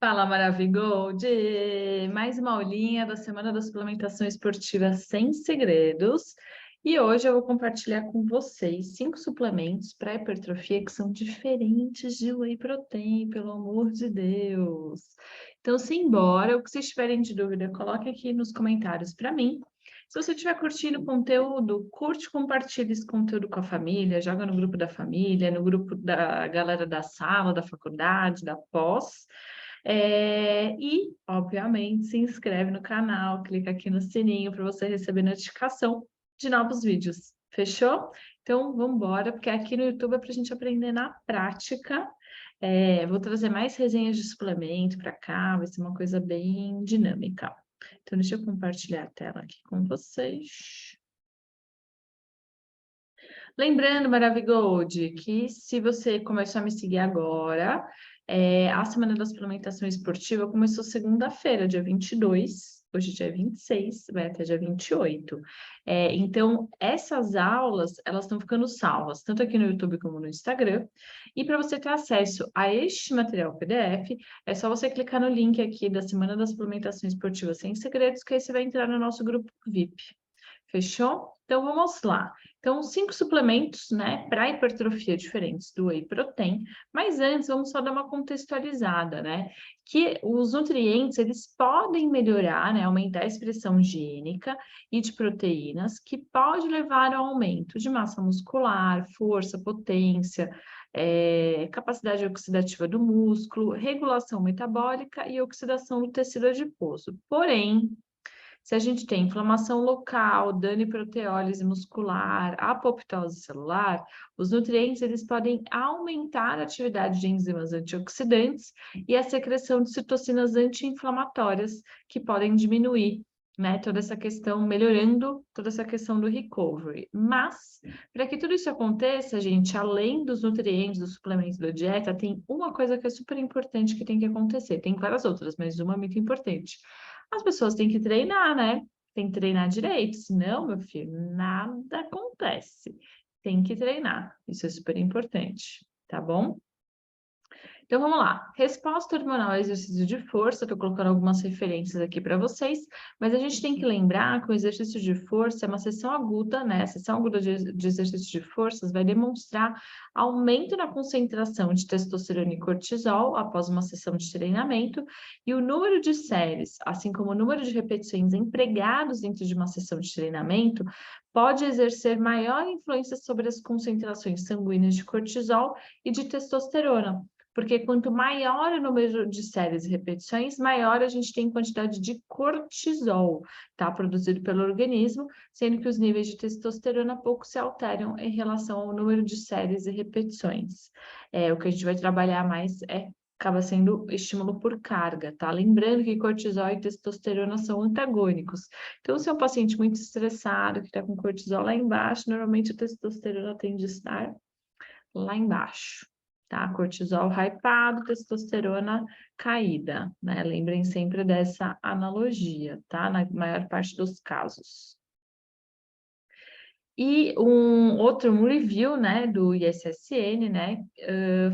Fala, Maravigold! Mais uma aulinha da Semana da Suplementação Esportiva Sem Segredos. E hoje eu vou compartilhar com vocês 5 suplementos para hipertrofia que são diferentes de whey protein, pelo amor de Deus. Então, simbora, o que vocês tiverem de dúvida, coloque aqui nos comentários para mim. Se você estiver curtindo o conteúdo, curte, compartilhe esse conteúdo com a família, joga no grupo da família, no grupo da galera da sala, da faculdade, da pós. E, obviamente, se inscreve no canal, clica aqui no sininho para você receber notificação de novos vídeos. Fechou? Então, vamos embora, porque aqui no YouTube é para a gente aprender na prática. Vou trazer mais resenhas de suplemento para cá, vai ser uma coisa bem dinâmica. Então, deixa eu compartilhar a tela aqui com vocês. Lembrando, Maravigold, que se você começar a me seguir agora, a Semana da Suplementação Esportiva começou segunda-feira, dia 22, hoje é dia 26, vai até dia 28. Então, essas aulas, elas estão ficando salvas, tanto aqui no YouTube como no Instagram. E para você ter acesso a este material PDF, é só você clicar no link aqui da Semana da Suplementação Esportiva Sem Segredos, que aí você vai entrar no nosso grupo VIP. Fechou? Então, vamos lá. Então, 5 suplementos, né, para hipertrofia diferentes do whey protein, mas antes vamos só dar uma contextualizada, né, que os nutrientes, eles podem melhorar, né, aumentar a expressão gênica e de proteínas, que pode levar ao aumento de massa muscular, força, potência, capacidade oxidativa do músculo, regulação metabólica e oxidação do tecido adiposo. Porém, se a gente tem inflamação local, dano e proteólise muscular, apoptose celular, os nutrientes eles podem aumentar a atividade de enzimas antioxidantes e a secreção de citocinas anti-inflamatórias, que podem diminuir, né, toda essa questão, melhorando toda essa questão do recovery. Mas, para que tudo isso aconteça, gente, além dos nutrientes, dos suplementos da dieta, tem uma coisa que é super importante que tem que acontecer. Tem várias outras, mas uma muito importante. As pessoas têm que treinar, né? Tem que treinar direito, senão, meu filho, nada acontece. Tem que treinar, isso é super importante, tá bom? Então, vamos lá. Resposta hormonal ao exercício de força, estou colocando algumas referências aqui para vocês, mas a gente tem que lembrar que o exercício de força é uma sessão aguda, né? A sessão aguda de exercício de forças vai demonstrar aumento na concentração de testosterona e cortisol após uma sessão de treinamento, e o número de séries, assim como o número de repetições empregados dentro de uma sessão de treinamento, pode exercer maior influência sobre as concentrações sanguíneas de cortisol e de testosterona. Porque quanto maior o número de séries e repetições, maior a gente tem quantidade de cortisol, tá? Produzido pelo organismo, sendo que os níveis de testosterona pouco se alteram em relação ao número de séries e repetições. O que a gente vai trabalhar mais acaba sendo estímulo por carga, tá? Lembrando que cortisol e testosterona são antagônicos. Então, se é um paciente muito estressado, que está com cortisol lá embaixo, normalmente a testosterona tende a estar lá embaixo. Tá? Cortisol hypado, testosterona caída, né? Lembrem sempre dessa analogia, tá? Na maior parte dos casos. E um review, né, do ISSN, né,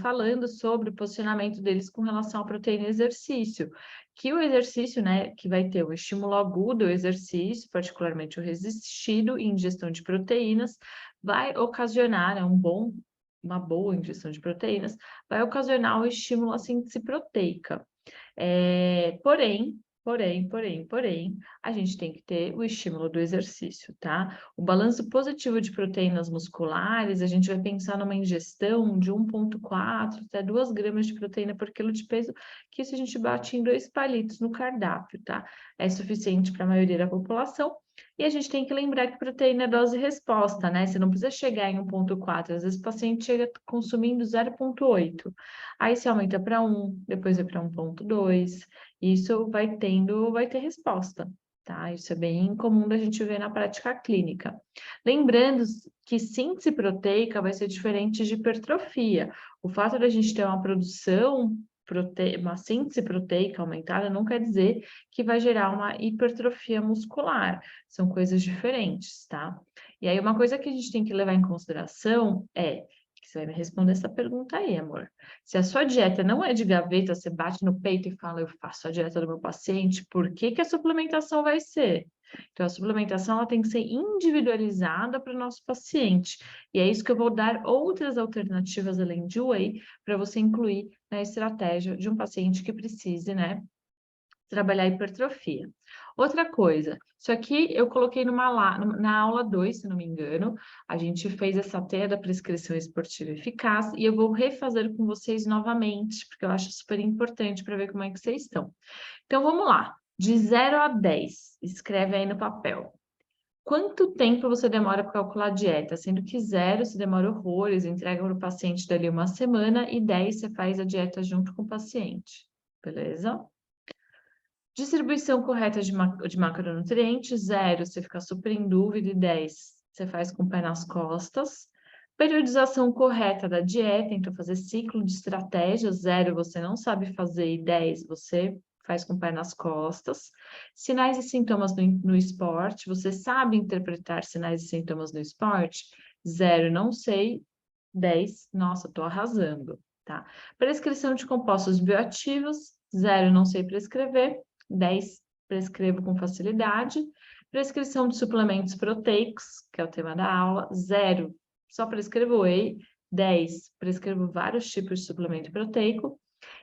falando sobre o posicionamento deles com relação à proteína e exercício, que o exercício, né, que vai ter o estímulo agudo, o exercício, particularmente o resistido, e ingestão de proteínas, vai ocasionar, uma boa ingestão de proteínas, vai ocasionar o estímulo à síntese proteica. Porém, a gente tem que ter o estímulo do exercício, tá? O balanço positivo de proteínas musculares, a gente vai pensar numa ingestão de 1,4 até 2 gramas de proteína por quilo de peso, que isso a gente bate em 2 palitos no cardápio, tá? É suficiente para a maioria da população. E a gente tem que lembrar que proteína é dose resposta, né? Você não precisa chegar em 1,4, às vezes o paciente chega consumindo 0,8. Aí se aumenta para 1, depois vai para 1,2. Isso vai ter resposta, tá? Isso é bem comum da gente ver na prática clínica. Lembrando que síntese proteica vai ser diferente de hipertrofia. O fato da gente ter uma produção uma síntese proteica aumentada não quer dizer que vai gerar uma hipertrofia muscular. São coisas diferentes, tá? E aí, uma coisa que a gente tem que levar em consideração é Você vai me responder essa pergunta aí, amor. Se a sua dieta não é de gaveta, você bate no peito e fala, eu faço a dieta do meu paciente, por que que a suplementação vai ser? Então, a suplementação ela tem que ser individualizada para o nosso paciente. E é isso que eu vou dar outras alternativas além de whey para você incluir na estratégia de um paciente que precise, né, trabalhar a hipertrofia. Outra coisa, isso aqui eu coloquei na aula 2, se não me engano, a gente fez essa teia da prescrição esportiva eficaz e eu vou refazer com vocês novamente, porque eu acho super importante para ver como é que vocês estão. Então, vamos lá. De 0 a 10, escreve aí no papel. Quanto tempo você demora para calcular a dieta? Sendo que 0 você demora horrores, entrega para o paciente dali uma semana e 10 você faz a dieta junto com o paciente. Beleza? Distribuição correta de macronutrientes, 0, você fica super em dúvida, e 10, você faz com o pé nas costas. Periodização correta da dieta, então fazer ciclo de estratégia, 0, você não sabe fazer, e 10, você faz com o pé nas costas. Sinais e sintomas no esporte, você sabe interpretar sinais e sintomas no esporte? 0, não sei, 10, nossa, tô arrasando, tá? Prescrição de compostos bioativos, 0, não sei prescrever. 10, prescrevo com facilidade. Prescrição de suplementos proteicos, que é o tema da aula, 0, só prescrevo whey. 10, prescrevo vários tipos de suplemento proteico.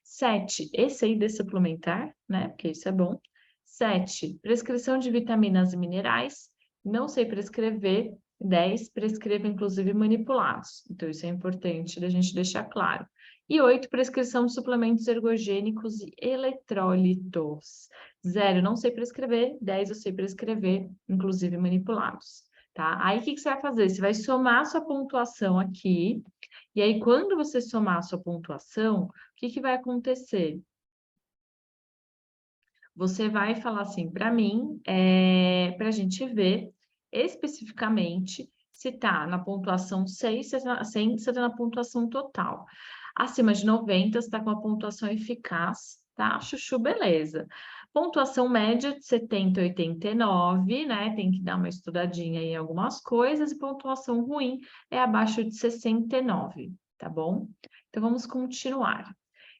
7, esse aí de suplementar, né? Porque isso é bom. 7, prescrição de vitaminas e minerais, não sei prescrever. 10, prescrevo inclusive manipulados. Então, isso é importante da gente deixar claro. E 8, prescrição de suplementos ergogênicos e eletrólitos. 0, não sei prescrever. 10, eu sei prescrever, inclusive manipulados. Tá? Aí, o que você vai fazer? Você vai somar a sua pontuação aqui. E aí, quando você somar a sua pontuação, o que vai acontecer? Você vai falar assim para mim, para a gente ver especificamente se está na pontuação 6, se está na pontuação total. Acima de 90, você está com a pontuação eficaz, tá? Chuchu, beleza. Pontuação média de 70 a 89, né? Tem que dar uma estudadinha em algumas coisas. E pontuação ruim é abaixo de 69, tá bom? Então, vamos continuar.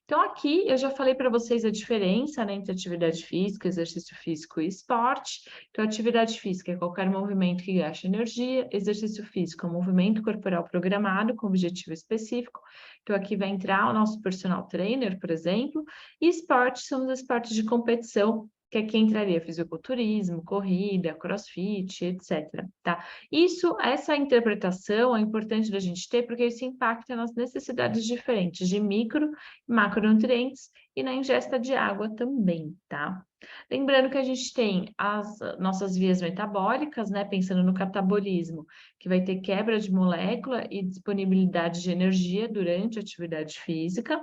Então, aqui eu já falei para vocês a diferença, né, entre atividade física, exercício físico e esporte. Então, atividade física é qualquer movimento que gaste energia, exercício físico é um movimento corporal programado com objetivo específico. Então, aqui vai entrar o nosso personal trainer, por exemplo, e esporte são os esportes de competição, que aqui entraria fisiculturismo, corrida, crossfit, etc. Tá? Essa interpretação é importante da gente ter, porque isso impacta nas necessidades diferentes de micro macronutrientes e na ingesta de água também, tá? Lembrando que a gente tem as nossas vias metabólicas, né? Pensando no catabolismo, que vai ter quebra de molécula e disponibilidade de energia durante a atividade física,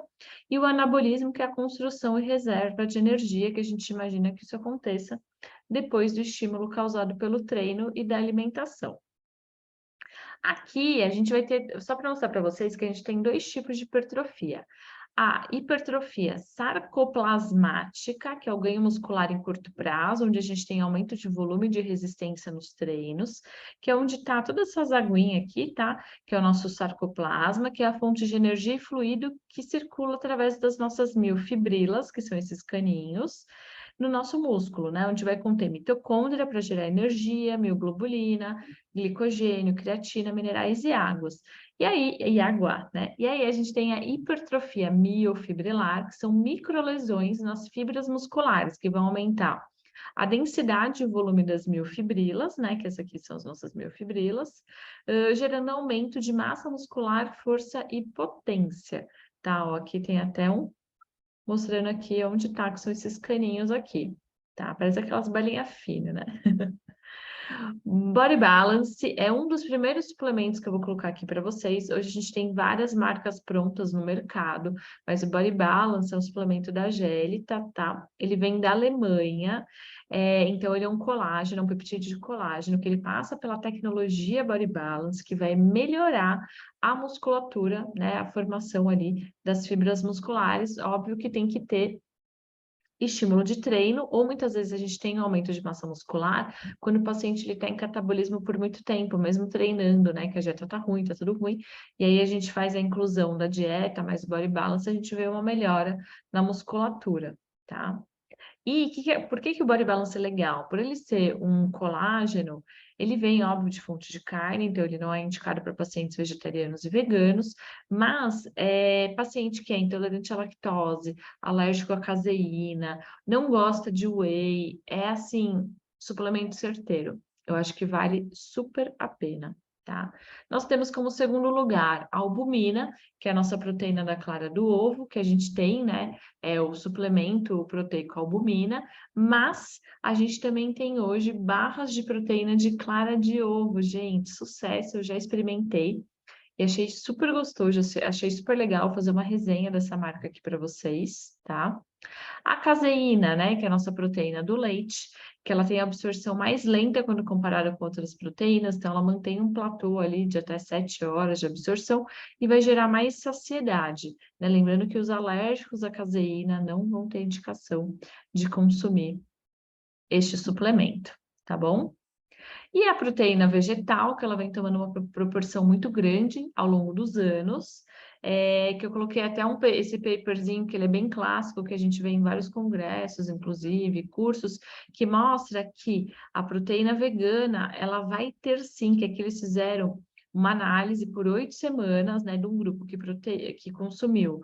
e o anabolismo, que é a construção e reserva de energia, que a gente imagina que isso aconteça depois do estímulo causado pelo treino e da alimentação. Aqui a gente vai ter, só para mostrar para vocês que a gente tem 2 tipos de hipertrofia. A hipertrofia sarcoplasmática, que é o ganho muscular em curto prazo, onde a gente tem aumento de volume e de resistência nos treinos, que é onde está todas essas aguinhas aqui, tá? Que é o nosso sarcoplasma, que é a fonte de energia e fluido que circula através das nossas miofibrilas, que são esses caninhos, no nosso músculo, né? Onde vai conter mitocôndria para gerar energia, mioglobulina, glicogênio, creatina, minerais e águas. E água, né? E aí a gente tem a hipertrofia miofibrilar, que são microlesões nas fibras musculares, que vão aumentar a densidade e o volume das miofibrilas, né? Que essas aqui são as nossas miofibrilas, gerando aumento de massa muscular, força e potência. Tá, ó, aqui tem até mostrando aqui onde tá, que são esses caninhos aqui. Tá, parece aquelas balinhas finas, né? Body Balance é um dos primeiros suplementos que eu vou colocar aqui para vocês. Hoje a gente tem várias marcas prontas no mercado, mas o Body Balance é um suplemento da Gélita, tá? Ele vem da Alemanha, então ele é um colágeno, um peptídeo de colágeno, que ele passa pela tecnologia Body Balance, que vai melhorar a musculatura, né? A formação ali das fibras musculares. Óbvio que tem que ter estímulo de treino, ou muitas vezes a gente tem um aumento de massa muscular quando o paciente está em catabolismo por muito tempo, mesmo treinando, né? Que a dieta tá ruim, tá tudo ruim. E aí a gente faz a inclusão da dieta, mais body balance, a gente vê uma melhora na musculatura, tá? E por que que o body balance é legal? Por ele ser um colágeno, ele vem, óbvio, de fonte de carne, então ele não é indicado para pacientes vegetarianos e veganos, mas paciente que é intolerante à lactose, alérgico à caseína, não gosta de whey, é assim, suplemento certeiro. Eu acho que vale super a pena, tá? Nós temos como segundo lugar a albumina, que é a nossa proteína da clara do ovo, que a gente tem, né? É o suplemento proteico albumina, mas a gente também tem hoje barras de proteína de clara de ovo, gente, sucesso, eu já experimentei e achei super gostoso, achei super legal fazer uma resenha dessa marca aqui para vocês, tá? A caseína, né, que é a nossa proteína do leite, que ela tem a absorção mais lenta quando comparada com outras proteínas, então ela mantém um platô ali de até 7 horas de absorção e vai gerar mais saciedade, né? Lembrando que os alérgicos à caseína não vão ter indicação de consumir este suplemento, tá bom? E a proteína vegetal, que ela vem tomando uma proporção muito grande ao longo dos anos, que eu coloquei até esse paperzinho, que ele é bem clássico, que a gente vê em vários congressos, inclusive, cursos, que mostra que a proteína vegana, ela vai ter sim, que aqui eles fizeram uma análise por 8 semanas, né, de um grupo que consumiu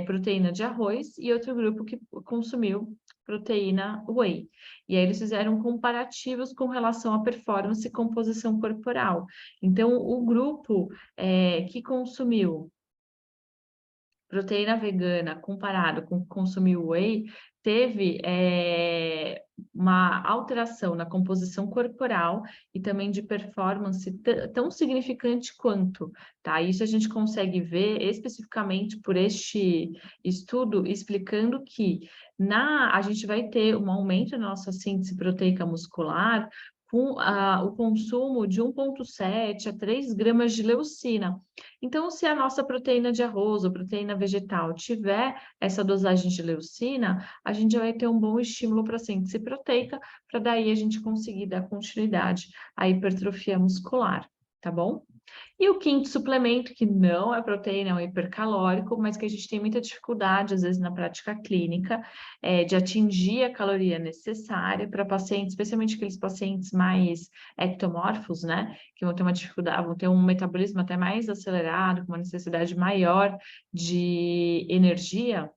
proteína de arroz e outro grupo que consumiu proteína whey. E aí eles fizeram comparativos com relação à performance e composição corporal. Então, o grupo que consumiu proteína vegana comparado com o que consumiu whey, teve uma alteração na composição corporal e também de performance tão significante quanto, tá? Isso a gente consegue ver especificamente por este estudo explicando que a gente vai ter um aumento na nossa síntese proteica muscular com o consumo de 1,7 a 3 gramas de leucina. Então, se a nossa proteína de arroz ou proteína vegetal tiver essa dosagem de leucina, a gente vai ter um bom estímulo para a síntese proteica, para daí a gente conseguir dar continuidade à hipertrofia muscular, tá bom? E o quinto suplemento, que não é proteína, é um hipercalórico, mas que a gente tem muita dificuldade, às vezes, na prática clínica, de atingir a caloria necessária para pacientes, especialmente aqueles pacientes mais ectomorfos, né? Que vão ter uma dificuldade, vão ter um metabolismo até mais acelerado, com uma necessidade maior de energia.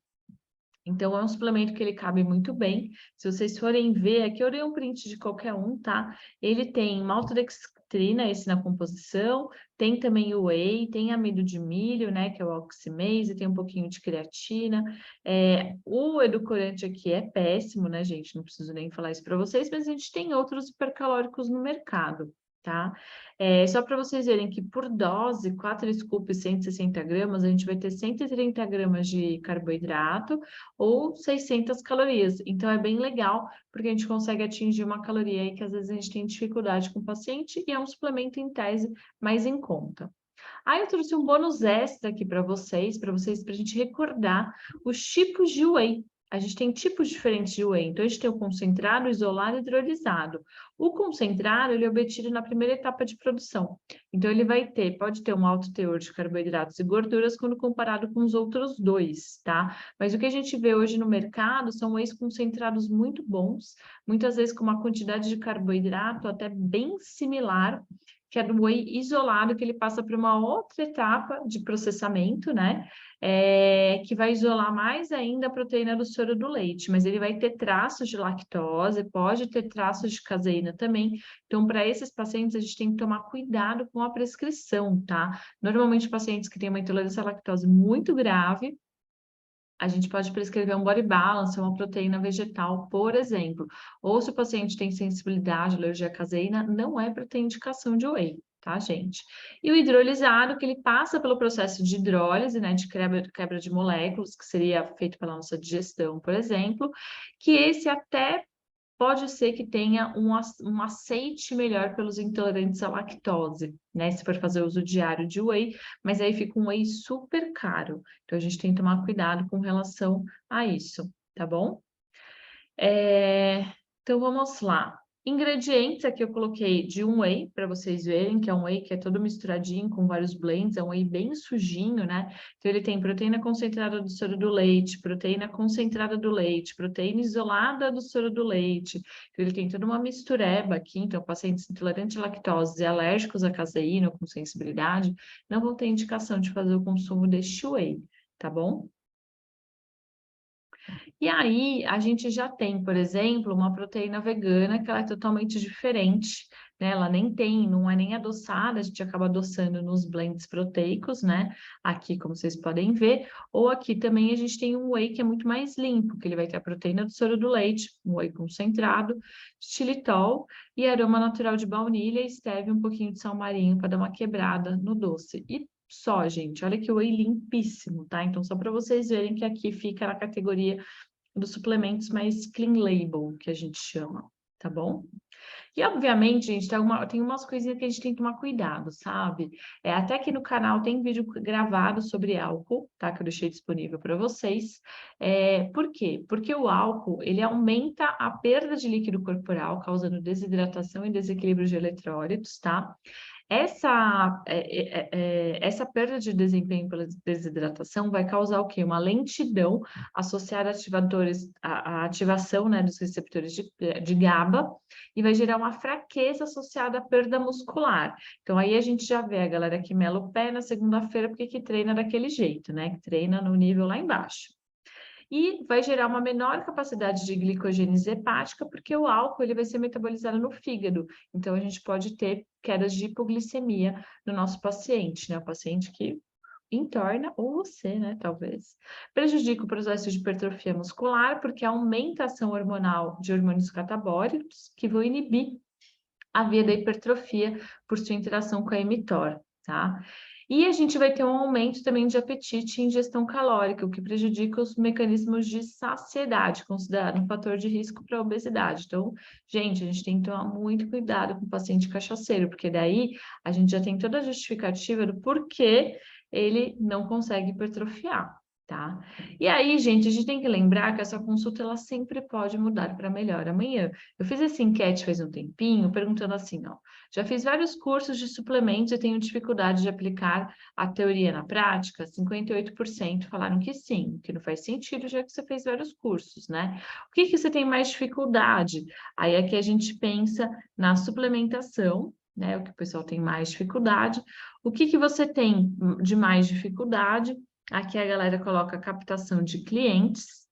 Então, é um suplemento que ele cabe muito bem. Se vocês forem ver, aqui eu dei um print de qualquer um, tá? Ele tem maltodextrina, esse na composição, tem também o whey, tem amido de milho, né, que é o oximase, tem um pouquinho de creatina. O edulcorante aqui é péssimo, né, gente? Não preciso nem falar isso para vocês, mas a gente tem outros hipercalóricos no mercado, tá? Só para vocês verem que por dose, 4 scoops, 160 gramas, a gente vai ter 130 gramas de carboidrato, ou 600 calorias. Então, é bem legal, porque a gente consegue atingir uma caloria aí que às vezes a gente tem dificuldade com o paciente e é um suplemento em tese mais em conta. Aí eu trouxe um bônus extra aqui para vocês, para a gente recordar os tipos de whey. A gente tem tipos diferentes de whey. Então, a gente tem o concentrado, o isolado e hidrolisado. O concentrado, ele é obtido na primeira etapa de produção. Então, ele pode ter um alto teor de carboidratos e gorduras quando comparado com os outros dois, tá? Mas o que a gente vê hoje no mercado são wheys concentrados muito bons, muitas vezes com uma quantidade de carboidrato até bem similar, que é do whey isolado, que ele passa por uma outra etapa de processamento, né? Que vai isolar mais ainda a proteína do soro do leite, mas ele vai ter traços de lactose, pode ter traços de caseína também. Então, para esses pacientes, a gente tem que tomar cuidado com a prescrição, tá? Normalmente, pacientes que têm uma intolerância à lactose muito grave, a gente pode prescrever um body balance, uma proteína vegetal, por exemplo. Ou se o paciente tem sensibilidade, alergia à caseína, não é para ter indicação de whey, tá, gente? E o hidrolisado, que ele passa pelo processo de hidrólise, né, de quebra de moléculas, que seria feito pela nossa digestão, por exemplo, que esse até pode ser que tenha um aceite melhor pelos intolerantes à lactose, né? Se for fazer uso diário de whey, mas aí fica um whey super caro. Então, a gente tem que tomar cuidado com relação a isso, tá bom? Então, vamos lá. Ingredientes, aqui eu coloquei de um whey, para vocês verem, que é um whey que é todo misturadinho com vários blends, é um whey bem sujinho, né? Então, ele tem proteína concentrada do soro do leite, proteína concentrada do leite, proteína isolada do soro do leite. Então, ele tem toda uma mistureba aqui, então, pacientes intolerantes à lactose e alérgicos à caseína ou com sensibilidade não vão ter indicação de fazer o consumo deste whey, tá bom? E aí, a gente já tem, por exemplo, uma proteína vegana que ela é totalmente diferente, né? Ela nem tem, não é nem adoçada, a gente acaba adoçando nos blends proteicos, né? Aqui, como vocês podem ver, ou aqui também a gente tem um whey que é muito mais limpo, que ele vai ter a proteína do soro do leite, um whey concentrado, xilitol e aroma natural de baunilha e stevia, um pouquinho de sal marinho para dar uma quebrada no doce. E só, gente, olha que whey limpíssimo, tá? Então, só para vocês verem que aqui fica na categoria dos suplementos mais clean label, que a gente chama, tá bom? E, obviamente, gente, tem umas coisinhas que a gente tem que tomar cuidado, sabe? Até aqui no canal tem vídeo gravado sobre álcool, tá? Que eu deixei disponível para vocês. Por quê? Porque o álcool, ele aumenta a perda de líquido corporal, causando desidratação e desequilíbrio de eletrólitos, tá? Essa perda de desempenho pela desidratação vai causar o quê? Uma lentidão associada a ativadores, a ativação, né, dos receptores de GABA e vai gerar uma fraqueza associada à perda muscular. Então, aí a gente já vê a galera que mela o pé na segunda-feira porque que treina daquele jeito, né? Que treina no nível lá embaixo. E vai gerar uma menor capacidade de glicogênese hepática, porque o álcool ele vai ser metabolizado no fígado. Então, a gente pode ter quedas de hipoglicemia no nosso paciente, né? O paciente que entorna, ou você, né, talvez. Prejudica o processo de hipertrofia muscular, porque aumenta a ação hormonal de hormônios catabólicos, que vão inibir a via da hipertrofia por sua interação com a mTOR, tá? E a gente vai ter um aumento também de apetite e ingestão calórica, o que prejudica os mecanismos de saciedade, considerado um fator de risco para a obesidade. Então, gente, a gente tem que tomar muito cuidado com o paciente cachaceiro, porque daí a gente já tem toda a justificativa do porquê ele não consegue hipertrofiar, tá? E aí, gente, a gente tem que lembrar que essa consulta ela sempre pode mudar para melhor amanhã. Eu fiz essa enquete faz um tempinho, perguntando assim, ó, já fiz vários cursos de suplementos e tenho dificuldade de aplicar a teoria na prática? 58% falaram que sim, que não faz sentido, já que você fez vários cursos, né? O que que você tem mais dificuldade? Aí aqui a gente pensa na suplementação, né? O que o pessoal tem mais dificuldade. O que que você tem de mais dificuldade? Aqui a galera coloca captação de clientes.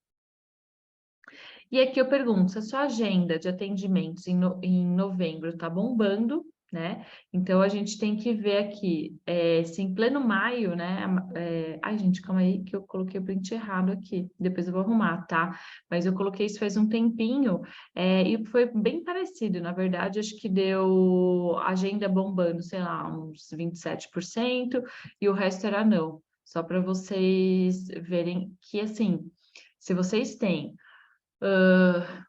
E aqui eu pergunto, se a sua agenda de atendimentos em novembro está bombando, né? Então, a gente tem que ver aqui, se em pleno maio, né? Ai, gente, calma aí que eu coloquei o print errado aqui, depois eu vou arrumar, tá? Mas eu coloquei isso faz um tempinho, e foi bem parecido, na verdade, acho que deu agenda bombando, sei lá, uns 27%, e o resto era não. Só para vocês verem que, assim, se vocês têm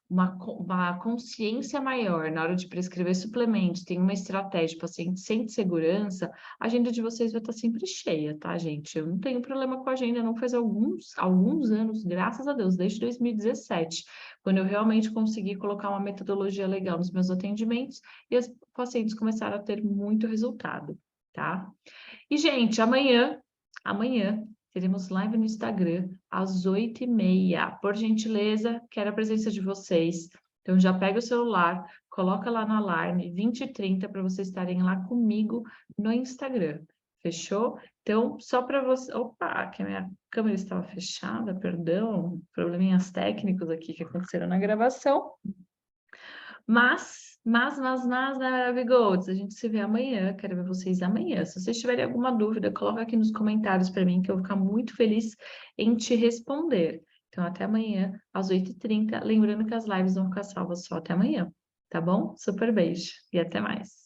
uma consciência maior na hora de prescrever suplementos, tem uma estratégia, paciente sente segurança, a agenda de vocês vai estar sempre cheia, tá, gente? Eu não tenho problema com a agenda, não faz alguns anos, graças a Deus, desde 2017, quando eu realmente consegui colocar uma metodologia legal nos meus atendimentos e os pacientes começaram a ter muito resultado, tá? E, gente, amanhã teremos live no Instagram às 8h30. Por gentileza, quero a presença de vocês. Então, já pega o celular, coloca lá no alarme, 20h30, para vocês estarem lá comigo no Instagram. Fechou? Então, só para você... Opa, que a minha câmera estava fechada, perdão. Probleminhas técnicos aqui que aconteceram na gravação. Mas, né, Maravigold, a gente se vê amanhã, quero ver vocês amanhã. Se vocês tiverem alguma dúvida, coloca aqui nos comentários para mim, que eu vou ficar muito feliz em te responder. Então, até amanhã, às 8h30. Lembrando que as lives vão ficar salvas só até amanhã, tá bom? Super beijo e até mais.